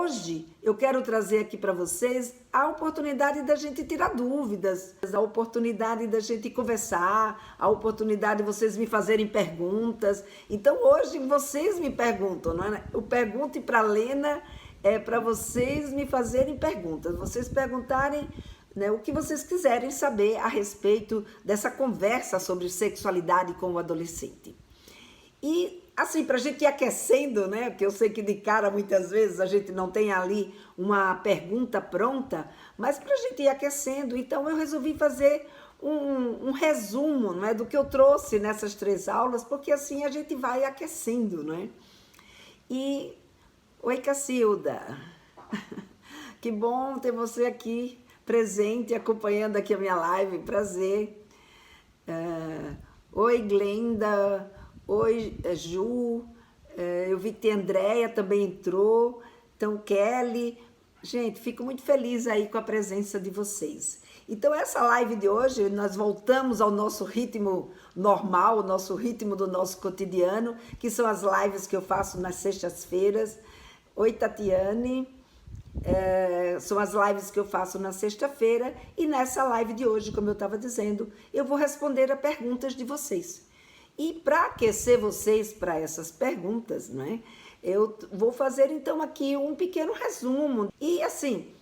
hoje eu quero trazer aqui para vocês a oportunidade da gente tirar dúvidas, a oportunidade da gente conversar, a oportunidade de vocês me fazerem perguntas. Então hoje vocês me perguntam, não é? O Pergunte para Lena é para vocês me fazerem perguntas, vocês perguntarem, né, o que vocês quiserem saber a respeito dessa conversa sobre sexualidade com o adolescente. E assim, para a gente ir aquecendo, né? Porque eu sei que de cara muitas vezes a gente não tem ali uma pergunta pronta, mas para a gente ir aquecendo, então eu resolvi fazer um resumo, não é, do que eu trouxe nessas 3 aulas, porque assim a gente vai aquecendo, não é? E oi, Cacilda, que bom ter você aqui presente, acompanhando aqui a minha live, prazer. Oi, Glenda. Oi, Ju, eu vi que tem Andréia também entrou, então Kelly. Gente, fico muito feliz aí com a presença de vocês. Então essa live de hoje, nós voltamos ao nosso ritmo normal, o nosso ritmo do nosso cotidiano, que são as lives que eu faço nas sextas-feiras. Oi, Tatiane. São as lives que eu faço na sexta-feira, e nessa live de hoje, como eu estava dizendo, eu vou responder a perguntas de vocês. E para aquecer vocês para essas perguntas, né, eu vou fazer então aqui um pequeno resumo. E assim,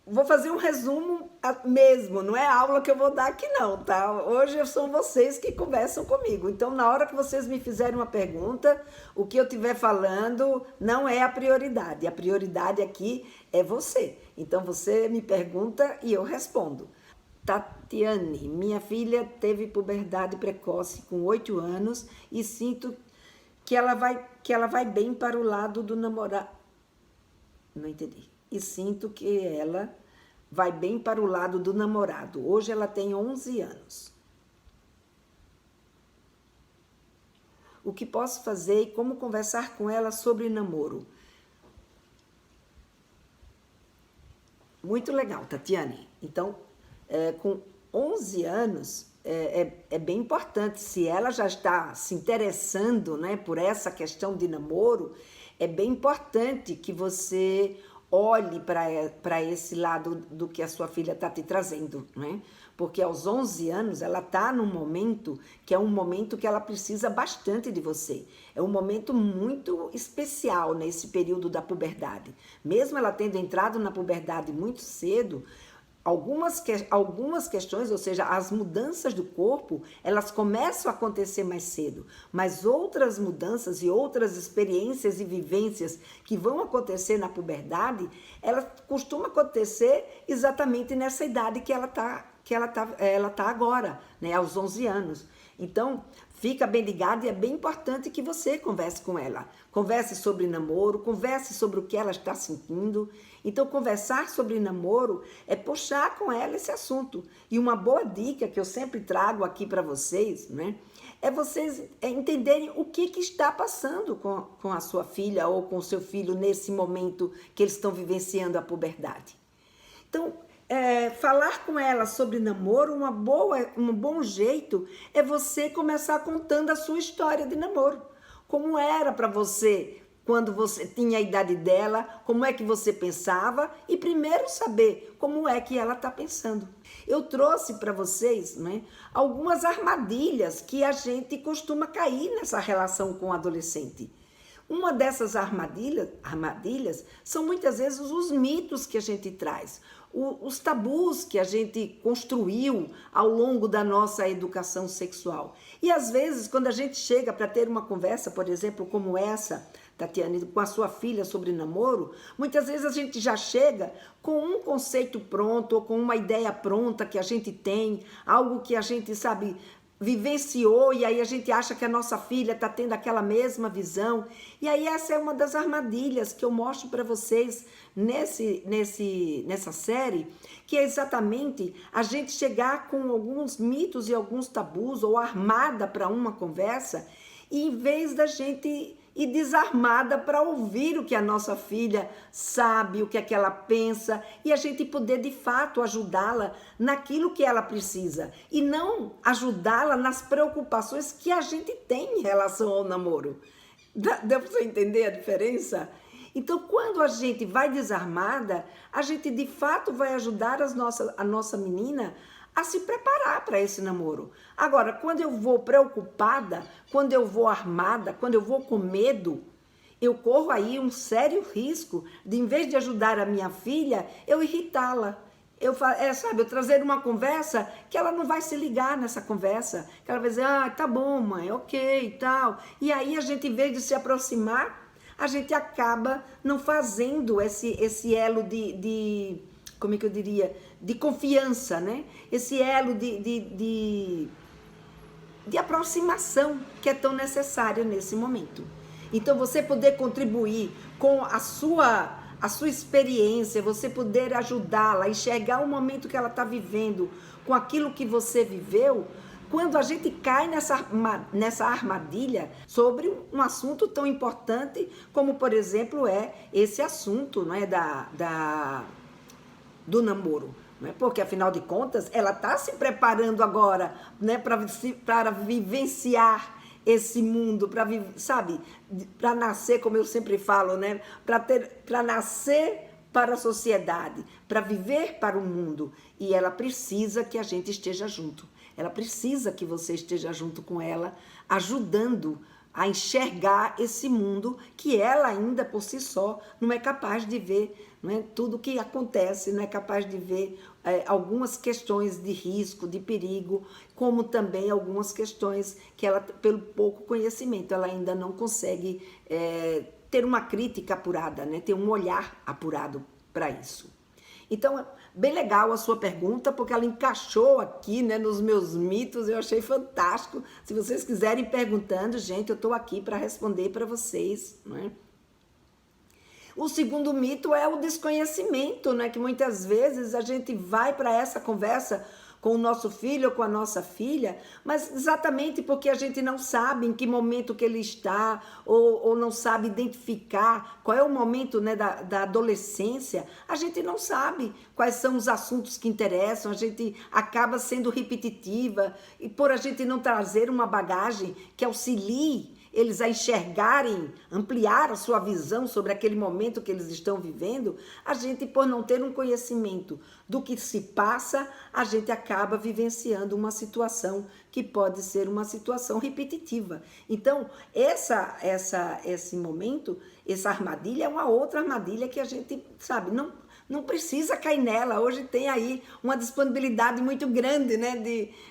vou fazer um resumo mesmo, não é aula que eu vou dar aqui não, tá? Hoje são vocês que conversam comigo. Então, na hora que vocês me fizerem uma pergunta, o que eu estiver falando não é a prioridade. A prioridade aqui é você. Então, você me pergunta e eu respondo. Tatiane, minha filha teve puberdade precoce com 8 anos e sinto que ela vai bem para o lado do namorado. Não entendi. E sinto que ela vai bem para o lado do namorado. Hoje ela tem 11 anos. O que posso fazer e como conversar com ela sobre namoro? Muito legal, Tatiane. Então, com 11 anos, é bem importante, se ela já está se interessando, né, por essa questão de namoro, é bem importante que você olhe para esse lado do que a sua filha está te trazendo, né? Porque aos 11 anos ela está num momento que é um momento que ela precisa bastante de você. É um momento muito especial nesse período da puberdade. Mesmo ela tendo entrado na puberdade muito cedo, algumas questões, ou seja, as mudanças do corpo, elas começam a acontecer mais cedo, mas outras mudanças e outras experiências e vivências que vão acontecer na puberdade, elas costumam acontecer exatamente nessa idade que ela tá agora, né, aos 11 anos. Então, fica bem ligado e é bem importante que você converse com ela. Converse sobre namoro, converse sobre o que ela está sentindo. Então, conversar sobre namoro é puxar com ela esse assunto. E uma boa dica que eu sempre trago aqui para vocês, né, é vocês entenderem o que está passando com a sua filha ou com o seu filho nesse momento que eles estão vivenciando a puberdade. Então, falar com ela sobre namoro, um bom jeito é você começar contando a sua história de namoro. Como era para você quando você tinha a idade dela, como é que você pensava e primeiro saber como é que ela está pensando. Eu trouxe para vocês, né, algumas armadilhas que a gente costuma cair nessa relação com o adolescente. Uma dessas armadilhas são muitas vezes os mitos que a gente traz, os tabus que a gente construiu ao longo da nossa educação sexual. E às vezes, quando a gente chega para ter uma conversa, por exemplo, como essa, Tatiane, com a sua filha sobre namoro, muitas vezes a gente já chega com um conceito pronto ou com uma ideia pronta que a gente tem, algo que a gente sabe vivenciou, e aí a gente acha que a nossa filha está tendo aquela mesma visão. E aí essa é uma das armadilhas que eu mostro para vocês nessa série, que é exatamente a gente chegar com alguns mitos e alguns tabus, ou armada para uma conversa, e em vez da gente ir desarmada para ouvir o que a nossa filha sabe, o que é que ela pensa, e a gente poder de fato ajudá-la naquilo que ela precisa, e não ajudá-la nas preocupações que a gente tem em relação ao namoro. Deu para você entender a diferença? Então, quando a gente vai desarmada, a gente de fato vai ajudar a nossa menina a se preparar para esse namoro. Agora, quando eu vou preocupada, quando eu vou armada, quando eu vou com medo, eu corro aí um sério risco de, em vez de ajudar a minha filha, eu irritá-la. Eu trazer uma conversa que ela não vai se ligar nessa conversa. Que ela vai dizer, tá bom, mãe, ok e tal. E aí a gente, em vez de se aproximar, a gente acaba não fazendo esse elo como é que eu diria, de confiança, né? Esse elo de aproximação que é tão necessário nesse momento. Então, você poder contribuir com a sua experiência, você poder ajudá-la a enxergar o momento que ela está vivendo com aquilo que você viveu, quando a gente cai nessa armadilha sobre um assunto tão importante como, por exemplo, é esse assunto, não é, do namoro. Não é? Porque, afinal de contas, ela está se preparando agora, né, para vivenciar esse mundo, sabe, para nascer, como eu sempre falo, né, para nascer para a sociedade, para viver para o mundo. E ela precisa que a gente esteja junto. Ela precisa que você esteja junto com ela, ajudando a enxergar esse mundo que ela ainda por si só não é capaz de ver, não é? Tudo que acontece, não é capaz de ver algumas questões de risco, de perigo, como também algumas questões que ela, pelo pouco conhecimento, ela ainda não consegue ter uma crítica apurada, né? Ter um olhar apurado para isso. Então, bem legal a sua pergunta, porque ela encaixou aqui, né, nos meus mitos, eu achei fantástico. Se vocês quiserem perguntando, gente, eu estou aqui para responder para vocês, não é? O segundo mito é o desconhecimento, né, que muitas vezes a gente vai para essa conversa com o nosso filho ou com a nossa filha, mas exatamente porque a gente não sabe em que momento que ele está, ou não sabe identificar qual é o momento, né, da adolescência, a gente não sabe quais são os assuntos que interessam, a gente acaba sendo repetitiva, e por a gente não trazer uma bagagem que auxilie eles a enxergarem, ampliar a sua visão sobre aquele momento que eles estão vivendo, a gente, por não ter um conhecimento do que se passa, a gente acaba vivenciando uma situação que pode ser uma situação repetitiva. Então, esse momento, essa armadilha é uma outra armadilha que a gente, sabe, não precisa cair nela. Hoje tem aí uma disponibilidade muito grande, né,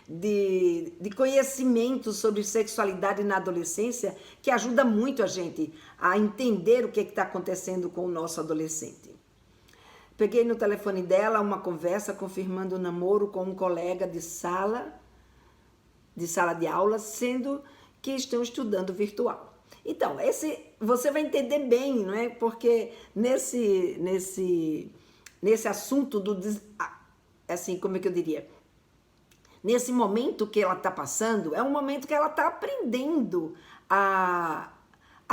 de conhecimento sobre sexualidade na adolescência, que ajuda muito a gente a entender o que está acontecendo com o nosso adolescente. Peguei no telefone dela uma conversa confirmando o namoro com um colega de sala de aula, sendo que estão estudando virtual. Então, você vai entender bem, não é? Porque nesse assunto assim, como é que eu diria? Nesse momento que ela está passando, é um momento que ela está aprendendo a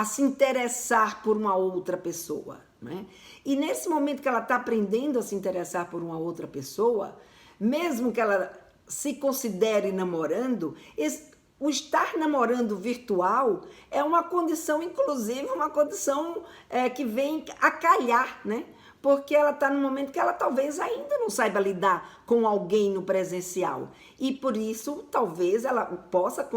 se interessar por uma outra pessoa, né? E nesse momento que ela está aprendendo a se interessar por uma outra pessoa, mesmo que ela se considere namorando, o estar namorando virtual é uma condição, inclusive, uma condição que vem a calhar, né? Porque ela está num momento que ela talvez ainda não saiba lidar com alguém no presencial. E por isso, talvez ela possa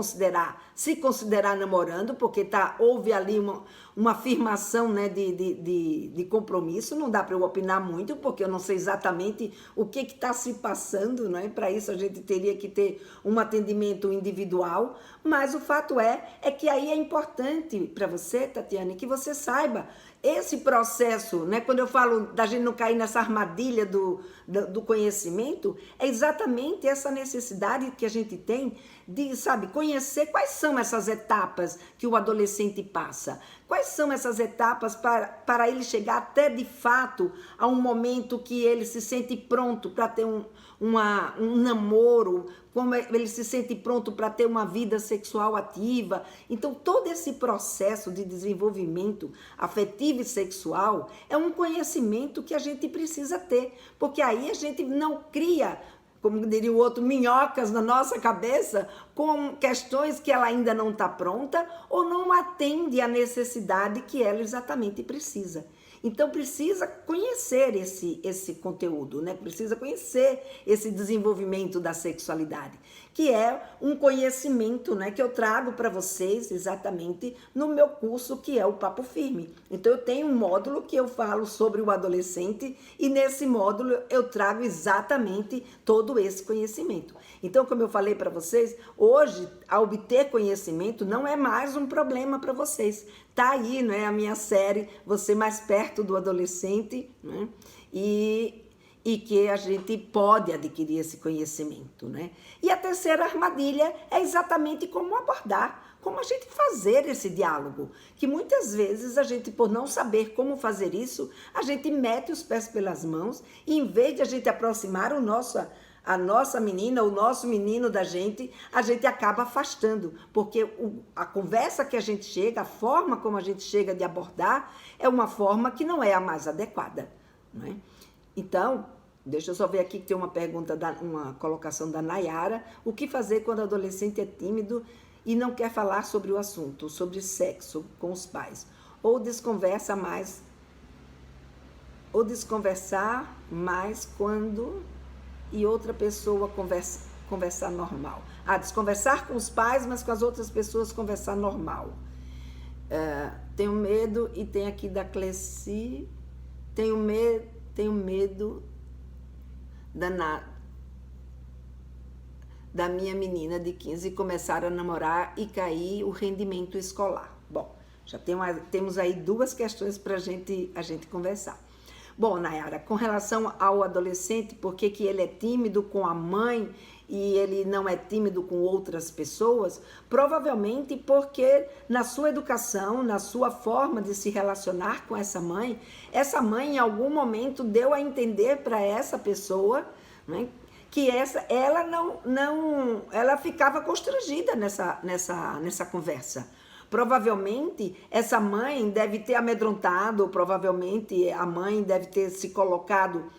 se considerar namorando, porque houve ali uma afirmação, né, de compromisso. Não dá para eu opinar muito, porque eu não sei exatamente o que está se passando, né? Para isso a gente teria que ter um atendimento individual. Mas o fato é que aí é importante para você, Tatiane, que você saiba esse processo, né? Quando eu falo da gente não cair nessa armadilha do conhecimento, é exatamente essa necessidade que a gente tem de, sabe, conhecer quais são essas etapas que o adolescente passa. Quais são essas etapas para ele chegar até, de fato, a um momento que ele se sente pronto para ter um namoro, como ele se sente pronto para ter uma vida sexual ativa. Então, todo esse processo de desenvolvimento afetivo e sexual é um conhecimento que a gente precisa ter, porque aí a gente não cria, como diria o outro, minhocas na nossa cabeça com questões que ela ainda não está pronta ou não atende à necessidade que ela exatamente precisa. Então precisa conhecer esse conteúdo, né? Precisa conhecer esse desenvolvimento da sexualidade, que é um conhecimento, né, que eu trago para vocês exatamente no meu curso, que é o Papo Firme. Então eu tenho um módulo que eu falo sobre o adolescente e nesse módulo eu trago exatamente todo esse conhecimento. Então, como eu falei para vocês, hoje a obter conhecimento não é mais um problema para vocês. Tá aí, né, a minha série Você Mais Perto do Adolescente, né? E que a gente pode adquirir esse conhecimento, né? E a terceira armadilha é exatamente como abordar, como a gente fazer esse diálogo, que muitas vezes a gente, por não saber como fazer isso, a gente mete os pés pelas mãos e em vez de a gente aproximar a nossa menina, o nosso menino da gente, a gente acaba afastando, porque a conversa que a gente chega, a forma como a gente chega de abordar, é uma forma que não é a mais adequada, não é? Então, deixa eu só ver aqui que tem uma pergunta, uma colocação da Nayara. O que fazer quando o adolescente é tímido e não quer falar sobre o assunto, sobre sexo com os pais? Ou desconversar mais quando e outra pessoa conversar normal. Desconversar com os pais, mas com as outras pessoas conversar normal. Tenho medo, e tem aqui da Cleci, tenho medo da minha menina de 15 começar a namorar e cair o rendimento escolar. Bom, já temos aí duas questões para a gente conversar. Bom, Nayara, com relação ao adolescente, por que ele é tímido com a mãe e ele não é tímido com outras pessoas? Provavelmente porque na sua educação, na sua forma de se relacionar com essa mãe em algum momento deu a entender para essa pessoa, né, que ela ficava constrangida nessa conversa. Provavelmente essa mãe deve ter amedrontado, provavelmente a mãe deve ter se colocado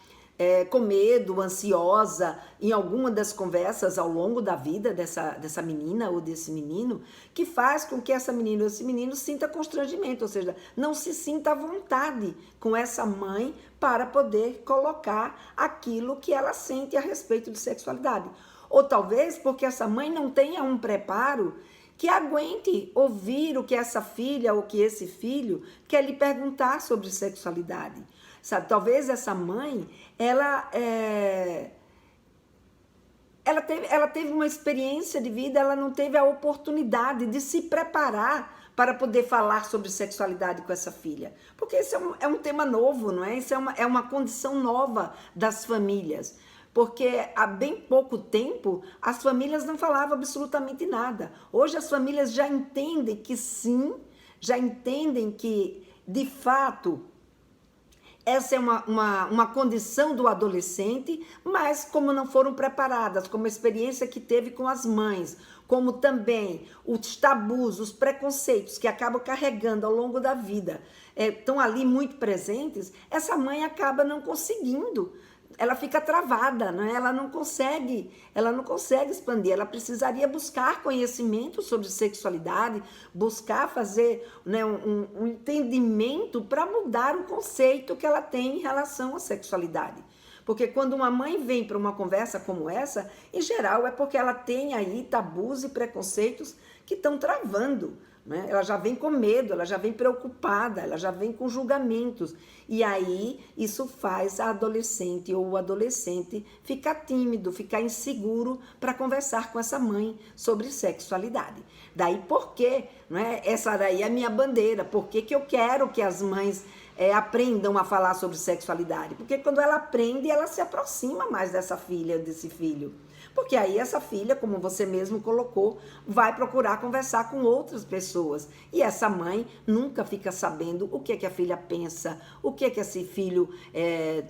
com medo, ansiosa, em alguma das conversas ao longo da vida dessa menina ou desse menino, que faz com que essa menina ou esse menino sinta constrangimento, ou seja, não se sinta à vontade com essa mãe para poder colocar aquilo que ela sente a respeito de sexualidade. Ou talvez porque essa mãe não tenha um preparo que aguente ouvir o que essa filha ou que esse filho quer lhe perguntar sobre sexualidade. Sabe, talvez essa mãe, ela teve uma experiência de vida, ela não teve a oportunidade de se preparar para poder falar sobre sexualidade com essa filha. Porque esse é um tema novo, não é? Isso é uma condição nova das famílias. Porque há bem pouco tempo as famílias não falavam absolutamente nada. Hoje as famílias já entendem que sim, já entendem que, de fato, essa é uma condição do adolescente, mas como não foram preparadas, como a experiência que teve com as mães, como também os tabus, os preconceitos que acabam carregando ao longo da vida, estão ali muito presentes, essa mãe acaba não conseguindo. Ela fica travada, né? Ela não consegue expandir, ela precisaria buscar conhecimento sobre sexualidade, buscar fazer, né, um entendimento para mudar o conceito que ela tem em relação à sexualidade. Porque quando uma mãe vem para uma conversa como essa, em geral é porque ela tem aí tabus e preconceitos que estão travando, né? Ela já vem com medo, ela já vem preocupada, ela já vem com julgamentos. E aí isso faz a adolescente ou o adolescente ficar tímido, ficar inseguro para conversar com essa mãe sobre sexualidade. Daí por quê? Né? Essa daí é a minha bandeira. Por que eu quero que as mães aprendam a falar sobre sexualidade? Porque quando ela aprende, ela se aproxima mais dessa filha, desse filho. Porque aí essa filha, como você mesmo colocou, vai procurar conversar com outras pessoas. E essa mãe nunca fica sabendo o que a filha pensa, o que esse filho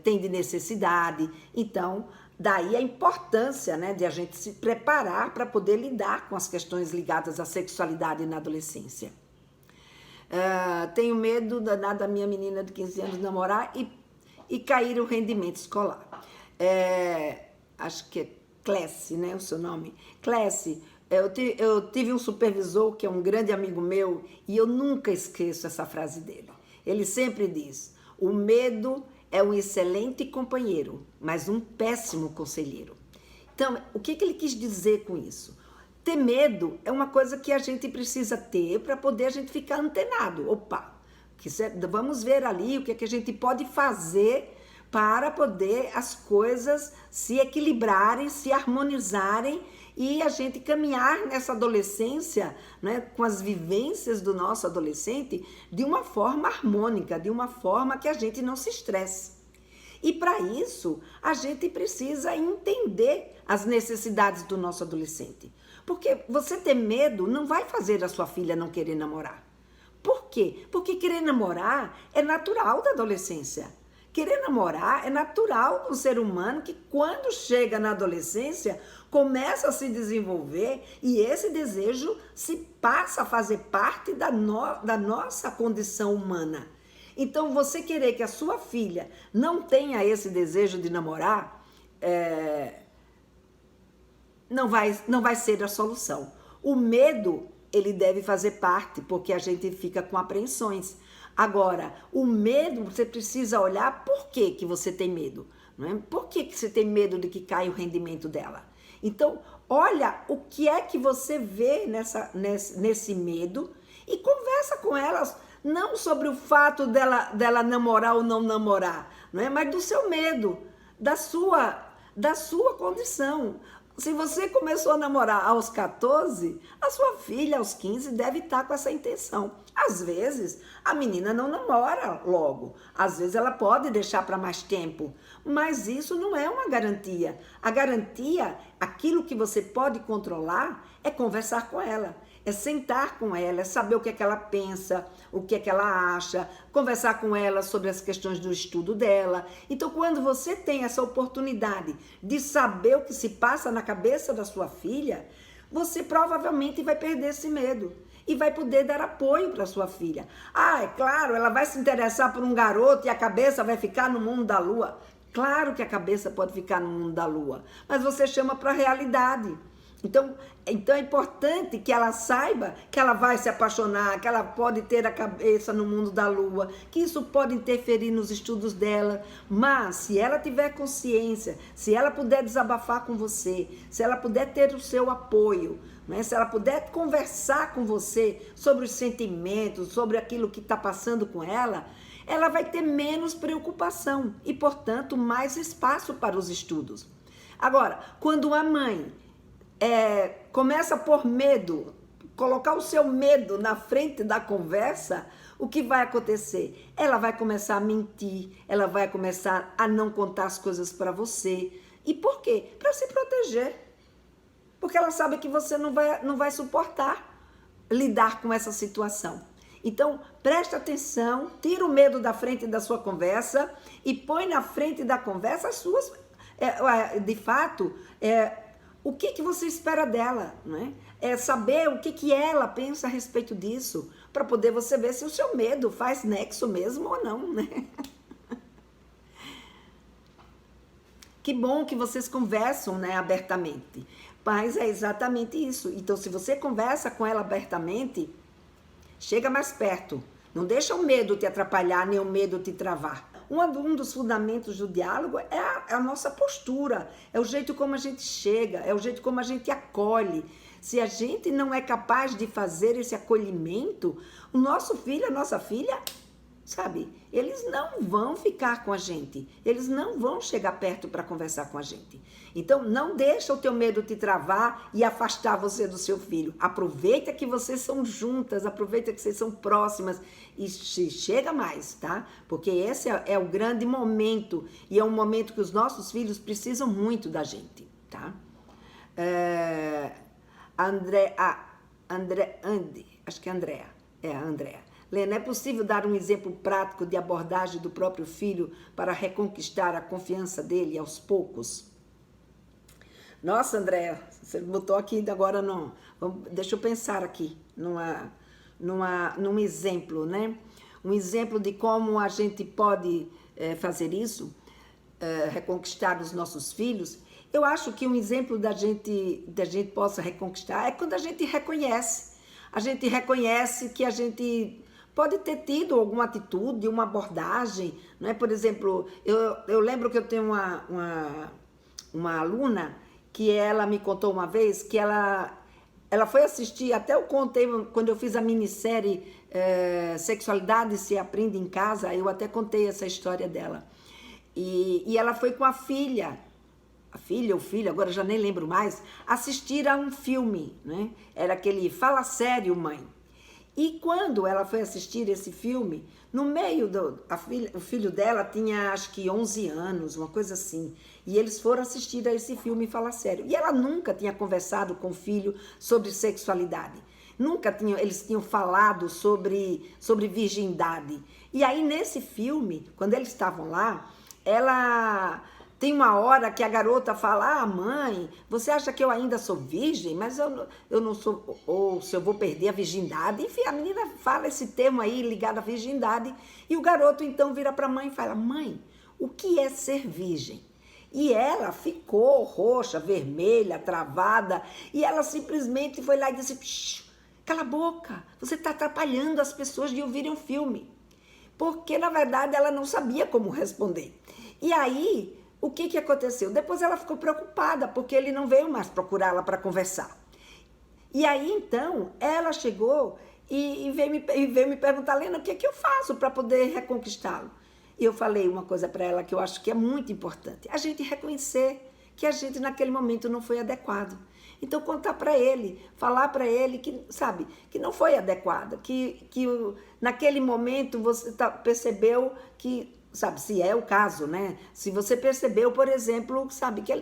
tem de necessidade. Então, daí a importância, né, de a gente se preparar para poder lidar com as questões ligadas à sexualidade na adolescência. Tenho medo da minha menina de 15 anos namorar e cair o rendimento escolar. Acho que é Clécy, né, o seu nome? Clécy, eu tive um supervisor que é um grande amigo meu e eu nunca esqueço essa frase dele. Ele sempre diz: O medo é um excelente companheiro, mas um péssimo conselheiro. Então, o que ele quis dizer com isso? Ter medo é uma coisa que a gente precisa ter para poder a gente ficar antenado. Opa, vamos ver ali o que a gente pode fazer para poder as coisas se equilibrarem, se harmonizarem e a gente caminhar nessa adolescência, né, com as vivências do nosso adolescente de uma forma harmônica, de uma forma que a gente não se estresse. E para isso, a gente precisa entender as necessidades do nosso adolescente. Porque você ter medo não vai fazer a sua filha não querer namorar. Por quê? Porque querer namorar é natural da adolescência. Querer namorar é natural do ser humano que quando chega na adolescência começa a se desenvolver e esse desejo se passa a fazer parte da nossa condição humana. Então você querer que a sua filha não tenha esse desejo de namorar, não vai ser a solução. O medo, ele deve fazer parte, porque a gente fica com apreensões. Agora, o medo, você precisa olhar por que você tem medo. Não é? Por que você tem medo de que caia o rendimento dela? Então, olha o que é que você vê nesse medo e conversa com elas, não sobre o fato dela namorar ou não namorar, não é? Mas do seu medo, da sua condição. Se você começou a namorar aos 14, a sua filha aos 15 deve estar com essa intenção. Às vezes, a menina não namora logo. Às vezes, ela pode deixar para mais tempo. Mas isso não é uma garantia. A garantia, aquilo que você pode controlar, é conversar com ela. É sentar com ela, é saber o que é que ela pensa, o que é que ela acha, conversar com ela sobre as questões do estudo dela. Então, quando você tem essa oportunidade de saber o que se passa na cabeça da sua filha, você provavelmente vai perder esse medo e vai poder dar apoio para sua filha. Ah, é claro, ela vai se interessar por um garoto e a cabeça vai ficar no mundo da lua. Claro que a cabeça pode ficar no mundo da lua, mas você chama para a realidade. Então é importante que ela saiba que ela vai se apaixonar, que ela pode ter a cabeça no mundo da lua, que isso pode interferir nos estudos dela, mas se ela tiver consciência, se ela puder desabafar com você, se ela puder ter o seu apoio, né? Se ela puder conversar com você sobre os sentimentos, sobre aquilo que está passando com ela, ela vai ter menos preocupação e, portanto, mais espaço para os estudos. Agora, quando a mãe começa por medo, colocar o seu medo na frente da conversa, o que vai acontecer? Ela vai começar a mentir, ela vai começar a não contar as coisas para você. E por quê? Para se proteger. Porque ela sabe que você não vai suportar lidar com essa situação. Então, presta atenção, tira o medo da frente da sua conversa e põe na frente da conversa as suas, de fato, o que você espera dela, né? É saber o que ela pensa a respeito disso, para poder você ver se o seu medo faz nexo mesmo ou não, né? Que bom que vocês conversam, né, abertamente. Mas é exatamente isso. Então, se você conversa com ela abertamente, chega mais perto. Não deixa o medo te atrapalhar, nem o medo te travar. Um dos fundamentos do diálogo é a nossa postura, é o jeito como a gente chega, é o jeito como a gente acolhe. Se a gente não é capaz de fazer esse acolhimento, o nosso filho, a nossa filha, sabe, eles não vão ficar com a gente, eles não vão chegar perto para conversar com a gente. Então, não deixa o teu medo te travar e afastar você do seu filho. Aproveita que vocês são juntas, aproveita que vocês são próximas e chega mais, tá? Porque esse é o grande momento e é um momento que os nossos filhos precisam muito da gente, tá? Acho que é Andréa. É a Andréa. Lena, é possível dar um exemplo prático de abordagem do próprio filho para reconquistar a confiança dele aos poucos? Nossa, Andréa, você botou aqui agora não. Deixa eu pensar aqui num exemplo, né? Um exemplo de como a gente pode fazer isso, reconquistar os nossos filhos. Eu acho que um exemplo da gente possa reconquistar é quando a gente reconhece. A gente reconhece que a gente pode ter tido alguma atitude, uma abordagem, não é? Por exemplo, eu lembro que eu tenho uma aluna que ela me contou uma vez que ela foi assistir, até eu contei quando eu fiz a minissérie Sexualidade se aprende em casa, eu até contei essa história dela. E ela foi com a filha ou filho, agora já nem lembro mais, assistir a um filme, né? Era aquele Fala Sério, Mãe. E quando ela foi assistir esse filme, no meio o filho dela tinha acho que 11 anos, uma coisa assim. E eles foram assistir a esse filme Fala Sério. E ela nunca tinha conversado com o filho sobre sexualidade. Eles tinham falado sobre virgindade. E aí nesse filme, quando eles estavam lá, tem uma hora que a garota fala, mãe, você acha que eu ainda sou virgem? Mas eu não sou, ou se eu vou perder a virgindade. Enfim, a menina fala esse termo aí ligado à virgindade. E o garoto então vira para a mãe e fala, mãe, o que é ser virgem? E ela ficou roxa, vermelha, travada. E ela simplesmente foi lá e disse, cala a boca, você está atrapalhando as pessoas de ouvirem um filme. Porque, na verdade, ela não sabia como responder. E aí, o que aconteceu? Depois ela ficou preocupada, porque ele não veio mais procurá-la para conversar. E aí, então, ela chegou e veio me perguntar, Lena, o que eu faço para poder reconquistá-lo? E eu falei uma coisa para ela que eu acho que é muito importante. A gente reconhecer que a gente, naquele momento, não foi adequado. Então, contar para ele, falar para ele que, sabe, que não foi adequado, que naquele momento você percebeu que, sabe, se é o caso, né? Se você percebeu, por exemplo, sabe, que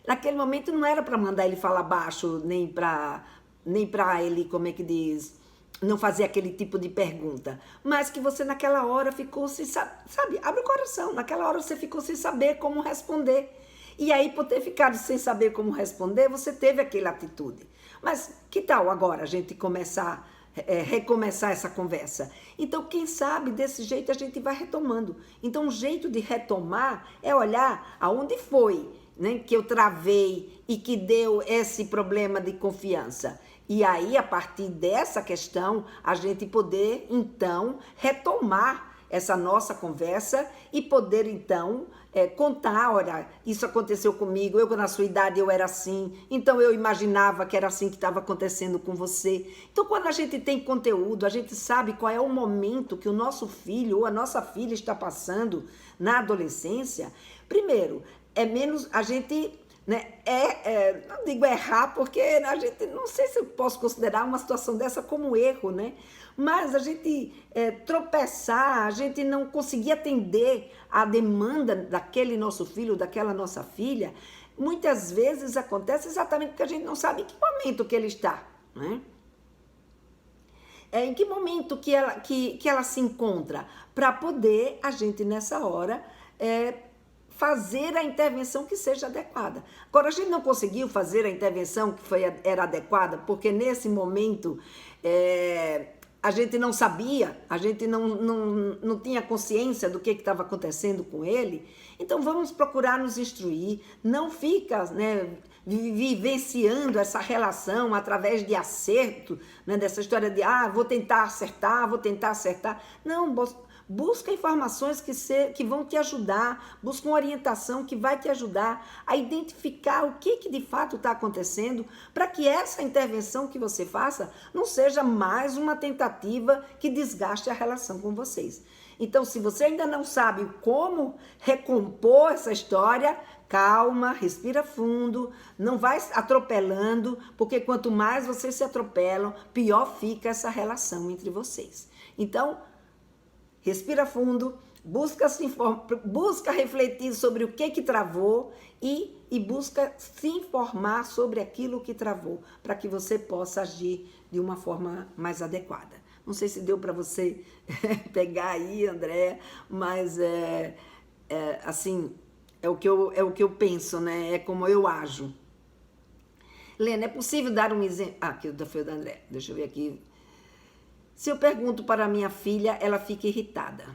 naquele momento não era para mandar ele falar baixo, nem para ele, como é que diz, não fazer aquele tipo de pergunta, mas que você naquela hora ficou sem sabe, abre o coração, naquela hora você ficou sem saber como responder. E aí, por ter ficado sem saber como responder, você teve aquela atitude. Mas que tal agora a gente recomeçar essa conversa? Então, quem sabe, desse jeito a gente vai retomando. Então, um jeito de retomar é olhar aonde foi, né, que eu travei e que deu esse problema de confiança. E aí, a partir dessa questão, a gente poder, então, retomar essa nossa conversa e poder, então, contar, olha, isso aconteceu comigo, eu na sua idade eu era assim, então eu imaginava que era assim que estava acontecendo com você. Então, quando a gente tem conteúdo, a gente sabe qual é o momento que o nosso filho ou a nossa filha está passando na adolescência, primeiro, é menos a gente... Né? Não digo errar, porque a gente, não sei se eu posso considerar uma situação dessa como erro, né? Mas a gente tropeçar, a gente não conseguir atender a demanda daquele nosso filho, daquela nossa filha, muitas vezes acontece exatamente porque a gente não sabe em que momento que ele está, né? Em que momento que ela se encontra, para poder a gente nessa hora... fazer a intervenção que seja adequada. Agora, a gente não conseguiu fazer a intervenção que era adequada, porque nesse momento a gente não sabia, a gente não tinha consciência do que estava acontecendo com ele. Então, vamos procurar nos instruir, não fica, né, vivenciando essa relação através de acerto, né, dessa história de, vou tentar acertar. Não, busca informações que vão te ajudar, busca uma orientação que vai te ajudar a identificar o que de fato está acontecendo, para que essa intervenção que você faça não seja mais uma tentativa que desgaste a relação com vocês. Então, se você ainda não sabe como recompor essa história, calma, respira fundo, não vai atropelando, porque quanto mais vocês se atropelam, pior fica essa relação entre vocês. Então, respira fundo, busca refletir sobre o que travou e busca se informar sobre aquilo que travou, para que você possa agir de uma forma mais adequada. Não sei se deu para você pegar aí, Andréa, mas assim, é o que eu penso, né? É como eu ajo. Lena, é possível dar um exemplo? Aqui foi o da Andréa, deixa eu ver aqui. Se eu pergunto para minha filha, ela fica irritada.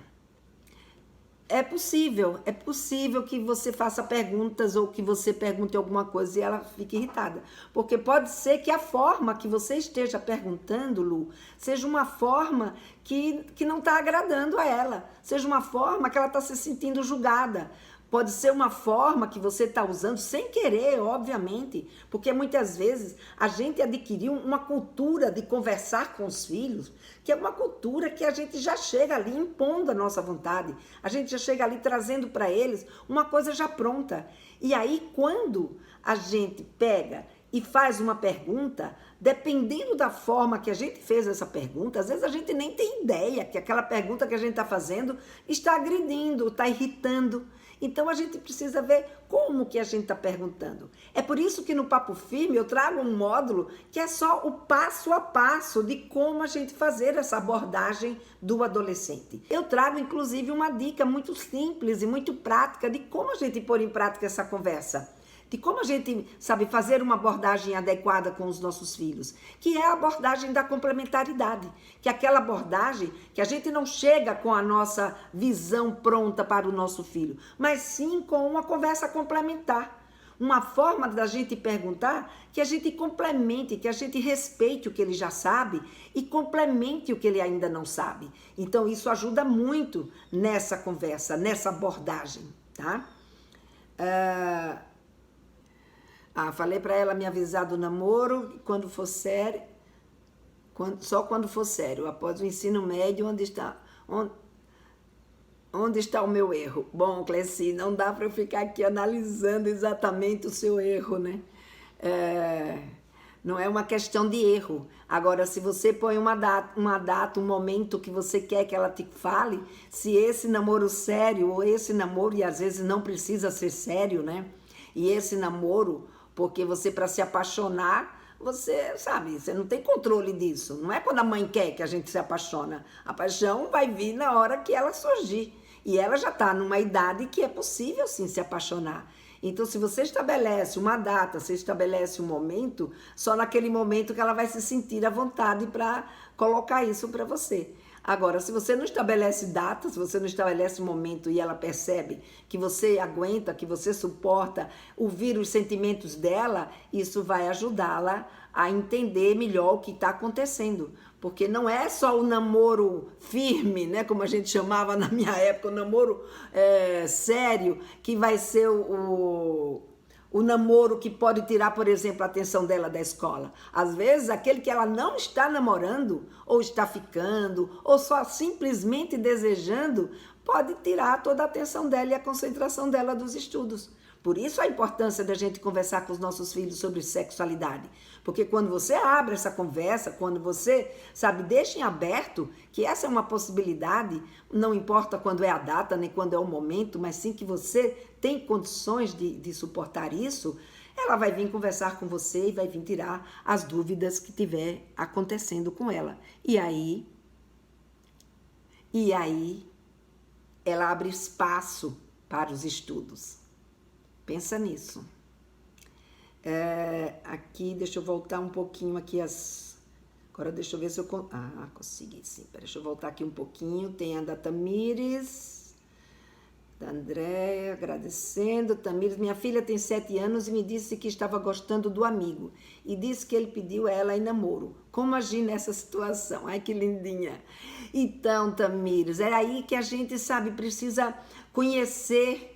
é possível que você faça perguntas ou que você pergunte alguma coisa e ela fique irritada. Porque pode ser que a forma que você esteja perguntando, Lu, seja uma forma que não está agradando a ela, seja uma forma que ela está se sentindo julgada. Pode ser uma forma que você está usando sem querer, obviamente, porque muitas vezes a gente adquiriu uma cultura de conversar com os filhos, que é uma cultura que a gente já chega ali impondo a nossa vontade, a gente já chega ali trazendo para eles uma coisa já pronta. E aí, quando a gente pega e faz uma pergunta, dependendo da forma que a gente fez essa pergunta, às vezes a gente nem tem ideia que aquela pergunta que a gente está fazendo está agredindo, está irritando. Então a gente precisa ver como que a gente está perguntando. É por isso que no Papo Firme eu trago um módulo que é só o passo a passo de como a gente fazer essa abordagem do adolescente. Eu trago inclusive uma dica muito simples e muito prática de como a gente pôr em prática essa conversa. De como a gente sabe fazer uma abordagem adequada com os nossos filhos, que é a abordagem da complementaridade, que é aquela abordagem que a gente não chega com a nossa visão pronta para o nosso filho, mas sim com uma conversa complementar, uma forma da gente perguntar que a gente complemente, que a gente respeite o que ele já sabe e complemente o que ele ainda não sabe. Então isso ajuda muito nessa conversa, nessa abordagem, tá? Falei para ela me avisar do namoro quando for sério, só quando for sério, após o ensino médio, onde está o meu erro? Bom, Cleci, não dá para eu ficar aqui analisando exatamente o seu erro, né? Não é uma questão de erro. Agora, se você põe uma data, um momento que você quer que ela te fale, se esse namoro sério ou esse namoro, e às vezes não precisa ser sério, né? E esse namoro, porque você, para se apaixonar, você sabe, você não tem controle disso. Não é quando a mãe quer que a gente se apaixona. A paixão vai vir na hora que ela surgir. E ela já está numa idade que é possível, sim, se apaixonar. Então, se você estabelece uma data, você estabelece um momento, só naquele momento que ela vai se sentir à vontade para colocar isso para você. Agora, se você não estabelece data, se você não estabelece momento e ela percebe que você aguenta, que você suporta ouvir os sentimentos dela, isso vai ajudá-la a entender melhor o que está acontecendo. Porque não é só o namoro firme, né, como a gente chamava na minha época, o namoro sério, que vai ser o namoro que pode tirar, por exemplo, a atenção dela da escola. Às vezes, aquele que ela não está namorando, ou está ficando, ou só simplesmente desejando, pode tirar toda a atenção dela e a concentração dela dos estudos. Por isso a importância da gente conversar com os nossos filhos sobre sexualidade. Porque quando você abre essa conversa, quando você, sabe, deixa em aberto que essa é uma possibilidade, não importa quando é a data, nem quando é o momento, mas sim que você tem condições de suportar isso, ela vai vir conversar com você e vai vir tirar as dúvidas que tiver acontecendo com ela. E aí ela abre espaço para os estudos. Pensa nisso. Aqui, deixa eu voltar um pouquinho aqui agora deixa eu ver se eu... consegui sim. Deixa eu voltar aqui um pouquinho. Tem a da Tamires, da Andréia, agradecendo. Tamires, minha filha tem 7 anos e me disse que estava gostando do amigo. E disse que ele pediu ela em namoro. Como agir nessa situação? Ai, que lindinha. Então, Tamires, é aí que a gente, sabe, precisa conhecer...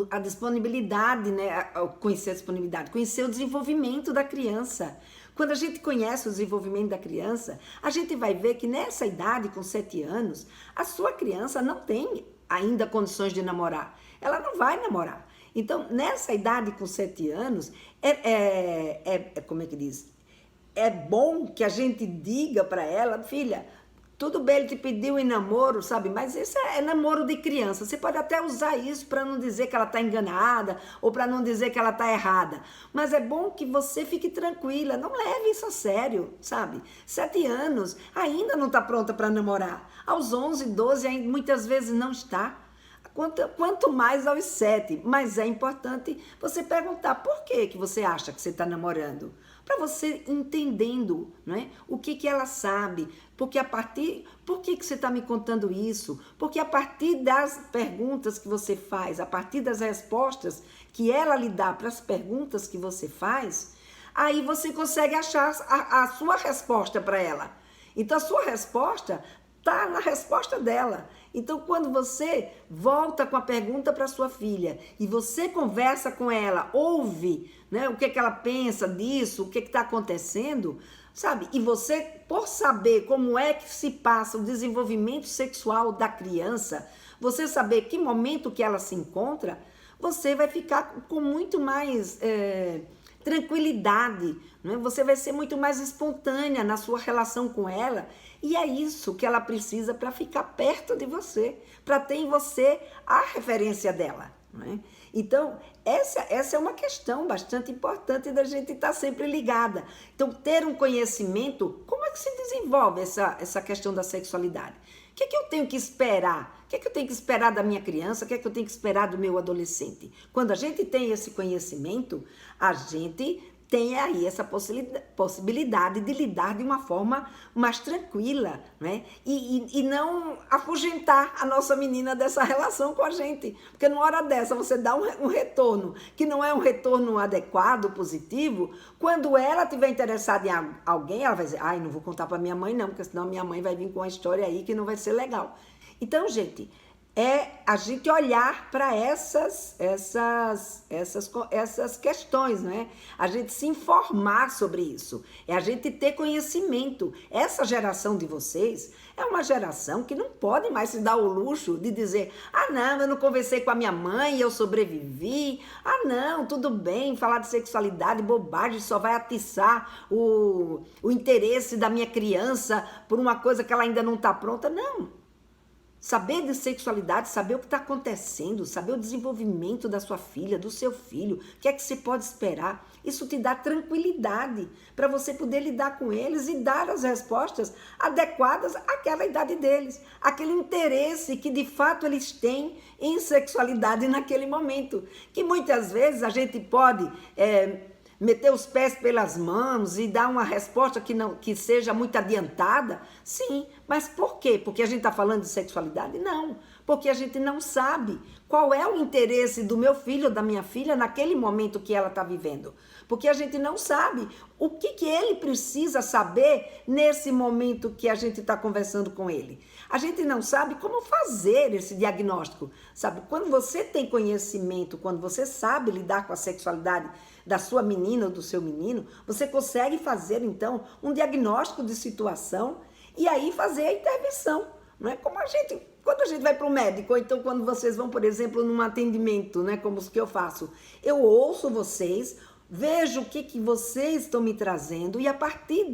a disponibilidade, né? Conhecer a disponibilidade, conhecer o desenvolvimento da criança. Quando a gente conhece o desenvolvimento da criança, a gente vai ver que nessa idade, com 7 anos, a sua criança não tem ainda condições de namorar. Ela não vai namorar. Então, nessa idade, com 7 anos, como é que diz? É bom que a gente diga para ela, filha, tudo bem, ele te pediu em namoro, sabe? Mas isso é namoro de criança. Você pode até usar isso para não dizer que ela está enganada ou para não dizer que ela está errada. Mas é bom que você fique tranquila. Não leve isso a sério, sabe? 7 anos, ainda não está pronta para namorar. Aos 11, 12, muitas vezes não está. quanto mais aos 7. Mas é importante você perguntar por que você acha que você está namorando. Para você entendendo, né, o que ela sabe, por que você está me contando isso? Porque a partir das perguntas que você faz, a partir das respostas que ela lhe dá para as perguntas que você faz, aí você consegue achar a sua resposta para ela. Então a sua resposta está na resposta dela. Então, quando você volta com a pergunta para sua filha e você conversa com ela, ouve, né, o que ela pensa disso, o que está acontecendo, sabe? E você, por saber como é que se passa o desenvolvimento sexual da criança, você saber que momento que ela se encontra, você vai ficar com muito mais tranquilidade, né? Você vai ser muito mais espontânea na sua relação com ela. E é isso que ela precisa para ficar perto de você, para ter em você a referência dela, né? Então, essa é uma questão bastante importante da gente estar sempre ligada. Então, ter um conhecimento, como é que se desenvolve essa questão da sexualidade? O que é que eu tenho que esperar? O que é que eu tenho que esperar da minha criança? O que é que eu tenho que esperar do meu adolescente? Quando a gente tem esse conhecimento, a gente tem aí essa possibilidade de lidar de uma forma mais tranquila, né? E não afugentar a nossa menina dessa relação com a gente. Porque numa hora dessa você dá um retorno que não é um retorno adequado, positivo. Quando ela estiver interessada em alguém, ela vai dizer, ai, não vou contar para minha mãe não, porque senão minha mãe vai vir com uma história aí que não vai ser legal. Então, gente, é a gente olhar para essas questões, né? A gente se informar sobre isso, é a gente ter conhecimento. Essa geração de vocês é uma geração que não pode mais se dar o luxo de dizer, ah não, eu não conversei com a minha mãe e eu sobrevivi, ah não, tudo bem, falar de sexualidade, bobagem, só vai atiçar o interesse da minha criança por uma coisa que ela ainda não está pronta. Não. Saber de sexualidade, saber o que está acontecendo, saber o desenvolvimento da sua filha, do seu filho, o que é que você pode esperar, isso te dá tranquilidade para você poder lidar com eles e dar as respostas adequadas àquela idade deles, aquele interesse que de fato eles têm em sexualidade naquele momento, que muitas vezes a gente pode meter os pés pelas mãos e dar uma resposta que seja muito adiantada? Sim, mas por quê? Porque a gente está falando de sexualidade? Não, porque a gente não sabe qual é o interesse do meu filho ou da minha filha naquele momento que ela está vivendo. Porque a gente não sabe o que ele precisa saber nesse momento que a gente está conversando com ele. A gente não sabe como fazer esse diagnóstico, sabe? Quando você tem conhecimento, quando você sabe lidar com a sexualidade da sua menina ou do seu menino, você consegue fazer, então, um diagnóstico de situação e aí fazer a intervenção, não é? Como quando a gente vai para o médico, ou então quando vocês vão, por exemplo, num atendimento, né, como os que eu faço, eu ouço vocês, vejo o que vocês estão me trazendo e a partir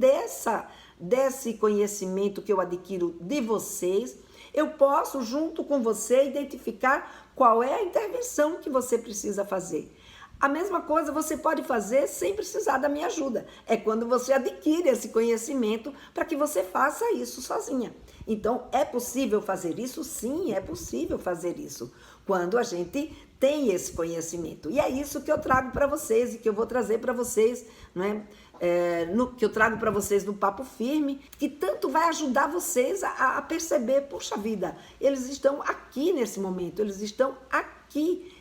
desse conhecimento que eu adquiro de vocês, eu posso, junto com você, identificar qual é a intervenção que você precisa fazer. A mesma coisa você pode fazer sem precisar da minha ajuda. É quando você adquire esse conhecimento para que você faça isso sozinha. Então, é possível fazer isso? Sim, é possível fazer isso. Quando a gente tem esse conhecimento. E é isso que eu trago para vocês e que eu vou trazer para vocês, né? Que eu trago para vocês no Papo Firme, que tanto vai ajudar vocês a perceber, puxa vida, eles estão aqui nesse momento, eles estão aqui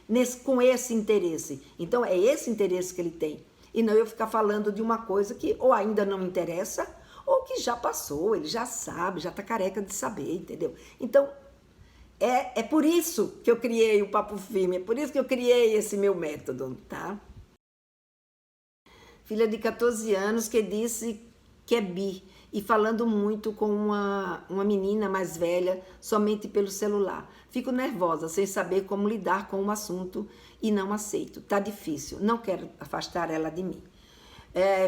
com esse interesse. Então, é esse interesse que ele tem. E não eu ficar falando de uma coisa que ou ainda não interessa, ou que já passou, ele já sabe, já está careca de saber, entendeu? Então, é por isso que eu criei o Papo Firme, é por isso que eu criei esse meu método, tá? Filha de 14 anos que disse que é bi e falando muito com uma menina mais velha somente pelo celular. Fico nervosa, sem saber como lidar com o assunto e não aceito. Tá difícil, não quero afastar ela de mim.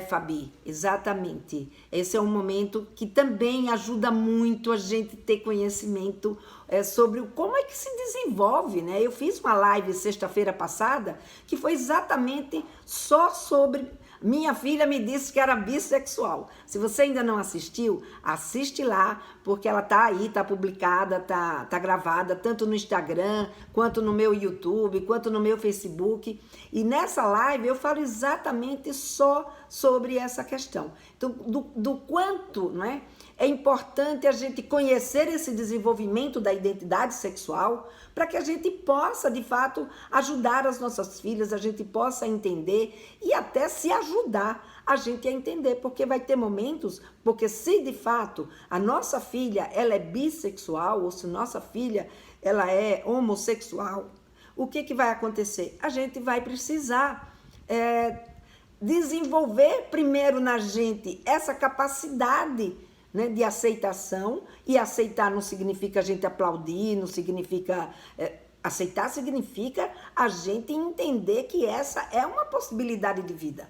Fabi, exatamente. Esse é um momento que também ajuda muito a gente ter conhecimento sobre como é que se desenvolve, né? Eu fiz uma live sexta-feira passada que foi exatamente só sobre Minha filha me disse que era bissexual. Se você ainda não assistiu, assiste lá, porque ela tá aí, tá publicada, tá gravada, tanto no Instagram, quanto no meu YouTube, quanto no meu Facebook. E nessa live eu falo exatamente só sobre essa questão. Então, do quanto, não é? É importante a gente conhecer esse desenvolvimento da identidade sexual para que a gente possa, de fato, ajudar as nossas filhas, a gente possa entender e até se ajudar a gente a entender, porque vai ter momentos, porque se de fato a nossa filha ela é bissexual ou se nossa filha ela é homossexual, o que vai acontecer? A gente vai precisar desenvolver primeiro na gente essa capacidade, né, de aceitação, e aceitar não significa a gente aplaudir, não significa... aceitar significa a gente entender que essa é uma possibilidade de vida.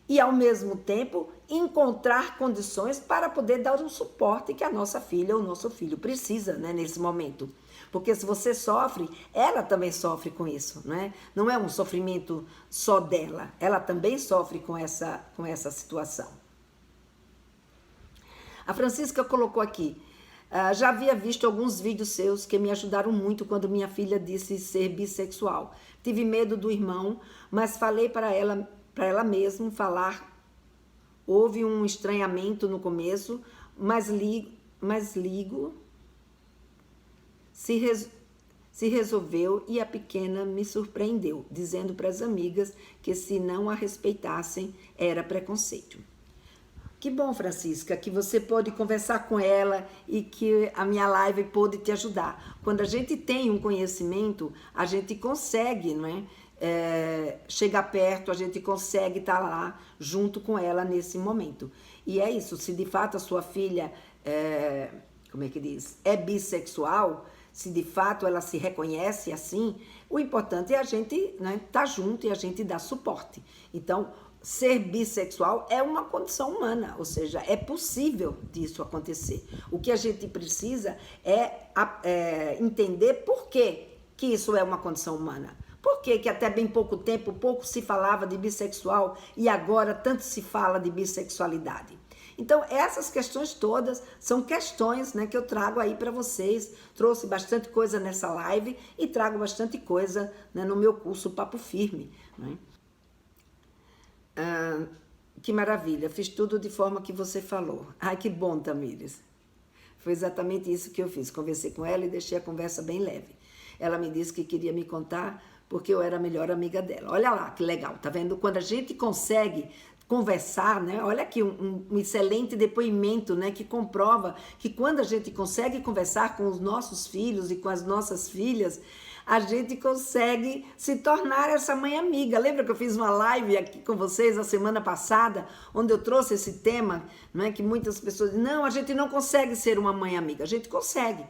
E, ao mesmo tempo, encontrar condições para poder dar um suporte que a nossa filha ou o nosso filho precisa, né, nesse momento. Porque se você sofre, ela também sofre com isso, né? Não é um sofrimento só dela, ela também sofre com essa situação. A Francisca colocou aqui, já havia visto alguns vídeos seus que me ajudaram muito quando minha filha disse ser bissexual. Tive medo do irmão, mas falei para ela mesma falar. Houve um estranhamento no começo, mas ligo se resolveu e a pequena me surpreendeu, dizendo para as amigas que se não a respeitassem era preconceito. Que bom, Francisca, que você pôde conversar com ela e que a minha live pôde te ajudar. Quando a gente tem um conhecimento, a gente consegue, não é? Chegar perto, a gente consegue estar lá junto com ela nesse momento. E é isso, se de fato a sua filha como é que diz? É bissexual, se de fato ela se reconhece assim, o importante é a gente, né, tá junto e a gente dar suporte. Então, ser bissexual é uma condição humana, ou seja, é possível disso acontecer. O que a gente precisa é entender por que isso é uma condição humana. Por que até bem pouco tempo, pouco se falava de bissexual e agora tanto se fala de bissexualidade? Então, essas questões todas são questões, né, que eu trago aí para vocês. Trouxe bastante coisa nessa live e trago bastante coisa, né, no meu curso Papo Firme, né? Que maravilha, fiz tudo de forma que você falou. Ai, que bom, Tamires. Foi exatamente isso que eu fiz. Conversei com ela e deixei a conversa bem leve. Ela me disse que queria me contar porque eu era a melhor amiga dela. Olha lá, que legal, tá vendo? Quando a gente consegue conversar, né? Olha aqui um excelente depoimento, né? Que comprova que quando a gente consegue conversar com os nossos filhos e com as nossas filhas, a gente consegue se tornar essa mãe amiga. Lembra que eu fiz uma live aqui com vocês a semana passada, onde eu trouxe esse tema, não é? Que muitas pessoas dizem, não, a gente não consegue ser uma mãe amiga. A gente consegue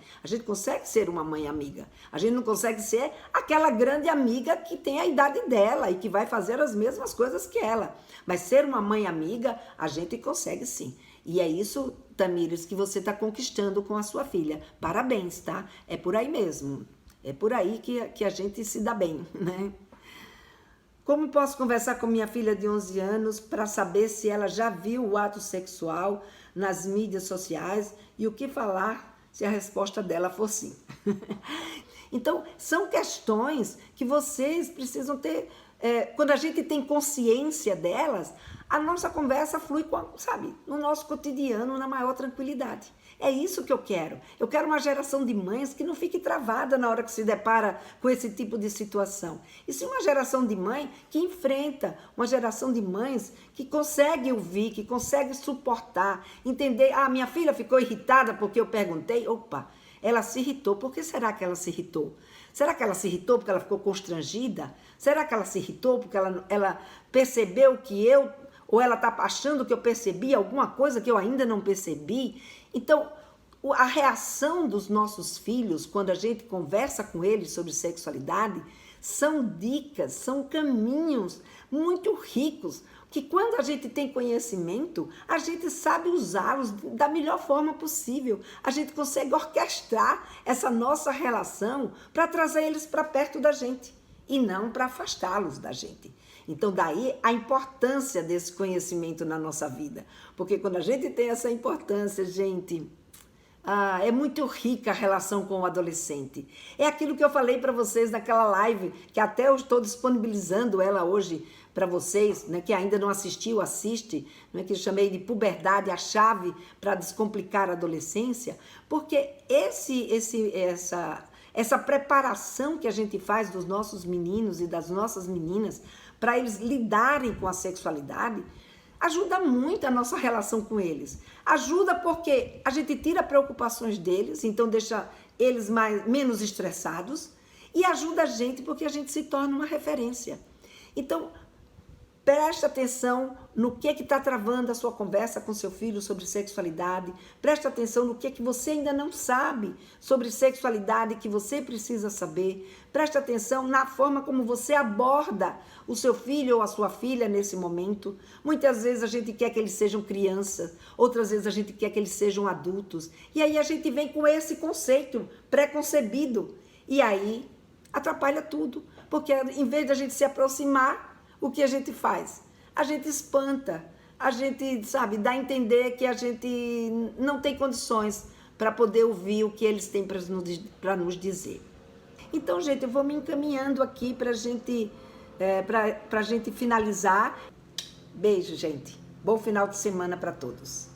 ser uma mãe amiga. A gente não consegue ser aquela grande amiga que tem a idade dela e que vai fazer as mesmas coisas que ela. Mas ser uma mãe amiga, a gente consegue sim. E é isso, Tamires, que você está conquistando com a sua filha. Parabéns, tá? É por aí mesmo. É por aí que a gente se dá bem, né? Como posso conversar com minha filha de 11 anos para saber se ela já viu o ato sexual nas mídias sociais e o que falar se a resposta dela for sim? Então, são questões que vocês precisam ter... quando a gente tem consciência delas, a nossa conversa flui, sabe, no nosso cotidiano, na maior tranquilidade. É isso que eu quero. Eu quero uma geração de mães que não fique travada na hora que se depara com esse tipo de situação. E sim uma geração de mãe que enfrenta, uma geração de mães que consegue ouvir, que consegue suportar, entender. Ah, minha filha ficou irritada porque eu perguntei. Opa, ela se irritou. Por que será que ela se irritou? Será que ela se irritou porque ela ficou constrangida? Será que ela se irritou porque ela percebeu que eu... Ou ela está achando que eu percebi alguma coisa que eu ainda não percebi? Então, a reação dos nossos filhos, quando a gente conversa com eles sobre sexualidade, são dicas, são caminhos muito ricos, que quando a gente tem conhecimento, a gente sabe usá-los da melhor forma possível. A gente consegue orquestrar essa nossa relação para trazer eles para perto da gente. e não para afastá-los da gente. Então, daí a importância desse conhecimento na nossa vida. Porque quando a gente tem essa importância, gente, é muito rica a relação com o adolescente. É aquilo que eu falei para vocês naquela live, que até eu estou disponibilizando ela hoje para vocês, né, que ainda não assistiu, assiste, né, que eu chamei de Puberdade, a chave para descomplicar a adolescência, porque essa preparação que a gente faz dos nossos meninos e das nossas meninas para eles lidarem com a sexualidade, ajuda muito a nossa relação com eles. Ajuda porque a gente tira preocupações deles, então deixa eles menos estressados, e ajuda a gente porque a gente se torna uma referência. Então, preste atenção no que está travando a sua conversa com seu filho sobre sexualidade. Preste atenção no que você ainda não sabe sobre sexualidade que você precisa saber. Preste atenção na forma como você aborda o seu filho ou a sua filha nesse momento. Muitas vezes a gente quer que eles sejam crianças, outras vezes a gente quer que eles sejam adultos. E aí a gente vem com esse conceito pré-concebido. E aí atrapalha tudo. Porque em vez de a gente se aproximar, o que a gente faz? A gente espanta, a gente, sabe, dá a entender que a gente não tem condições para poder ouvir o que eles têm para nos dizer. Então, gente, eu vou me encaminhando aqui para a gente finalizar. Beijo, gente. Bom final de semana para todos.